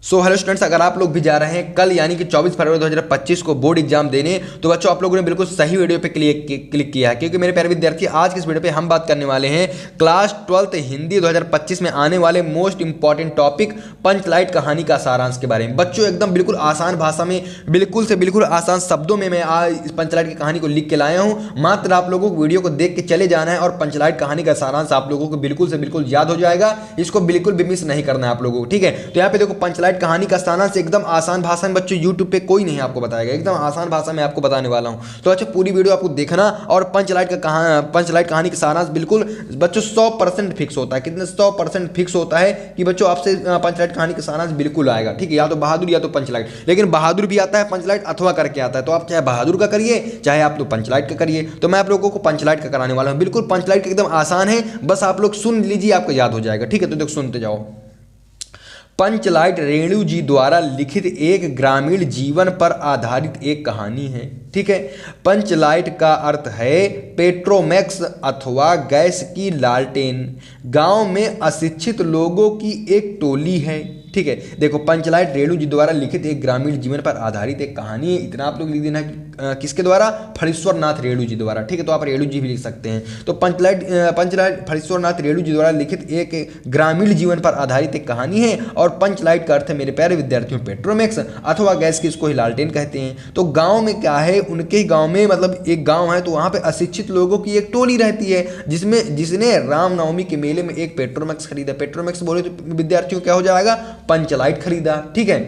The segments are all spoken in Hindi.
हेलो स्टूडेंट्स, अगर आप लोग भी जा रहे हैं कल यानी कि 24 फरवरी 2025 को बोर्ड एग्जाम देने, तो बच्चों आप लोगों ने बिल्कुल सही वीडियो पे क्लिक किया है, क्योंकि मेरे प्यारे विद्यार्थी आज के इस वीडियो पे हम बात करने वाले हैं क्लास 12th हिंदी 2025 में आने वाले मोस्ट इंपॉर्टेंट टॉपिक पंचलाइट कहानी का सारांश के बारे में। बच्चों एकदम बिल्कुल आसान भाषा में, बिल्कुल से बिल्कुल आसान शब्दों में मैं आज इस पंचलाइट की कहानी को लिख के लाया हूँ। मात्र आप लोगों को वीडियो को देख के चले जाना है और पंचलाइट कहानी का सारांश आप लोगों को बिल्कुल से बिल्कुल याद हो जाएगा। इसको बिल्कुल भी मिस नहीं करना है आप लोगों को, ठीक है। तो यहाँ पे देखो, पंचलाइट कहानी का सारांश एकदम आसान भाषा में बच्चों YouTube पे कोई नहीं आपको बताएगा, एकदम आसान भाषा में आपको बताने वाला हूं। तो अच्छा, पूरी वीडियो आपको देखना और पंचलाइट कहानी का सारांश बिल्कुल बच्चों 100% फिक्स होता है। कितने 100% फिक्स होता है कि बच्चों आपसे पंचलाइट कहानी का सारांश बिल्कुल आएगा, ठीक है। या तो बहादुर या तो पंचलाइट, लेकिन बहादुर भी आता है, पंचलाइट अथवा करके आता है। तो आप चाहे बहादुर का करिए चाहे आप तो पंचलाइट का करिए। तो मैं आप लोगों को पंचलाइट का कराने वाला हूं। बिल्कुल पंचलाइट एकदम आसान है, बस आप लोग सुन लीजिए, आपको याद हो जाएगा, ठीक है। तो देखो, सुनते जाओ। पंचलाइट रेणु जी द्वारा लिखित एक ग्रामीण जीवन पर आधारित एक कहानी है, ठीक है। पंचलाइट का अर्थ है पेट्रोमैक्स अथवा गैस की लालटेन। गांव में अशिक्षित लोगों की एक टोली है, ठीक है। देखो, पंचलाइट रेणु जी द्वारा लिखित एक ग्रामीण जीवन पर आधारित एक कहानी है, इतना आप लोग लिख देना। किसके द्वारा? फणीश्वर नाथ रेणु जी द्वारा, ठीक है। तो आप रेणु जी भी लिख सकते हैं। तो पंचलाइट फणीश्वर नाथ रेणु जी द्वारा लिखित एक ग्रामीण जीवन पर आधारित एक कहानी है। और पंचलाइट का अर्थ है मेरे प्यारे विद्यार्थियों पेट्रोमैक्स अथवा गैस की, इसको ही लालटेन कहते हैं। तो गाँव में क्या है, उनके ही गाँव में, मतलब एक गाँव है तो वहाँ पे अशिक्षित लोगों की एक टोली रहती है, जिसने रामनवमी के मेले में एक पेट्रोमैक्स खरीदा। पेट्रोमैक्स बोले तो विद्यार्थियों क्या हो जाएगा? पंचलाइट खरीदा, ठीक है।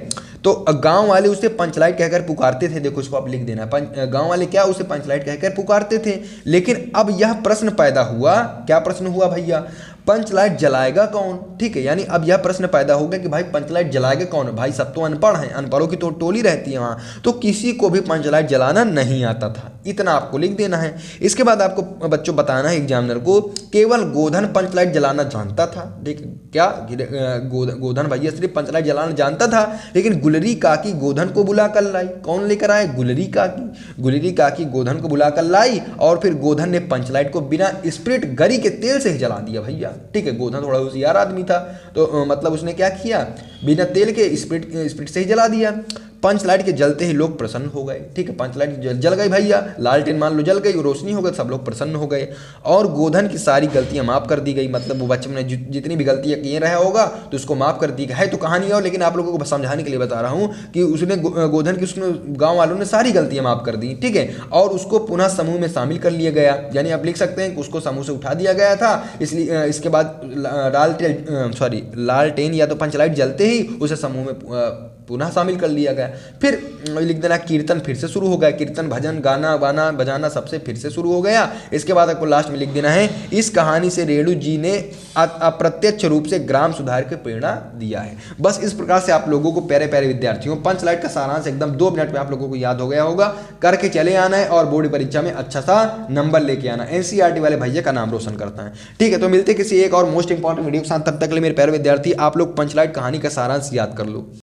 तो गांव वाले उसे पंचलाइट कहकर पुकारते थे। देखो, इसको आप लिख देना। गांव वाले क्या उसे पंचलाइट कहकर पुकारते थे। लेकिन अब यह प्रश्न पैदा हुआ, क्या प्रश्न हुआ भैया? पंचलाइट जलाएगा कौन, ठीक है। यानी अब यह प्रश्न पैदा हो गया कि भाई पंचलाइट जलाएगा कौन? भाई सब तो अनपढ़ हैं, अनपढ़ों की तो टोली रहती है वहाँ, तो किसी को भी पंचलाइट जलाना नहीं आता था। इतना आपको लिख देना है। इसके बाद आपको बच्चों बताना है एग्जामिनर को, केवल गोधन पंचलाइट जलाना जानता था। देख क्या, गोधन भैया सिर्फ पंचलाइट जलाना जानता था, लेकिन गुलरी काकी गोधन को बुला कर लाई। कौन लेकर आए? गुलरी काकी। गुलरी काकी गोधन को बुला कर लाई और फिर गोधन ने पंचलाइट को बिना स्प्रिट गरी के तेल से ही जला दिया भैया, ठीक है। गोधन थोड़ा होशियार आदमी था, तो मतलब उसने क्या किया, बिना तेल के स्प्रिट से ही जला दिया। पंचलाइट के जलते ही लोग प्रसन्न हो गए, ठीक है। पंचलाइट जल गई भैया, लालटेन मान लो जल गई, रोशनी हो गई, सब लोग प्रसन्न हो गए। और गोधन की सारी गलतियां माफ कर दी गई। मतलब वो बच्चे ने जितनी भी गलतियां किए रहा होगा तो उसको माफ कर दी गई है। तो कहानी और, लेकिन आप लोगों को समझाने के लिए बता रहा हूं कि उसने गोधन की, उसने गाँव वालों ने सारी गलतियां माफ कर दी, ठीक है। और उसको पुनः समूह में शामिल कर लिया गया। यानी आप लिख सकते हैं कि उसको समूह से उठा दिया गया था, इसलिए इसके बाद लालटेन या तो पंचलाइट जलते ही उसे समूह में पुनः शामिल कर लिया गया। फिर लिख देना, कीर्तन फिर से शुरू हो गया। कीर्तन, भजन, गाना वाना बजाना सबसे फिर से शुरू हो गया। इसके बाद आपको लास्ट में लिख देना है, इस कहानी से रेणु जी ने अप्रत्यक्ष रूप से ग्राम सुधार की प्रेरणा दिया है। बस इस प्रकार से आप लोगों को प्यारे प्यारे विद्यार्थियों पंचलाइट का सारांश एकदम 2 मिनट में आप लोगों को याद हो गया होगा। करके चले आना है और बोर्ड परीक्षा में अच्छा सा नंबर लेके आना। NCERT वाले भैया का नाम रोशन करता है, ठीक है। तो मिलते किसी एक और मोस्ट इंपॉर्टेंट वीडियो के साथ, तब तक के लिए मेरे प्यारे विद्यार्थी आप लोग पंचलाइट कहानी का सारांश याद कर लो।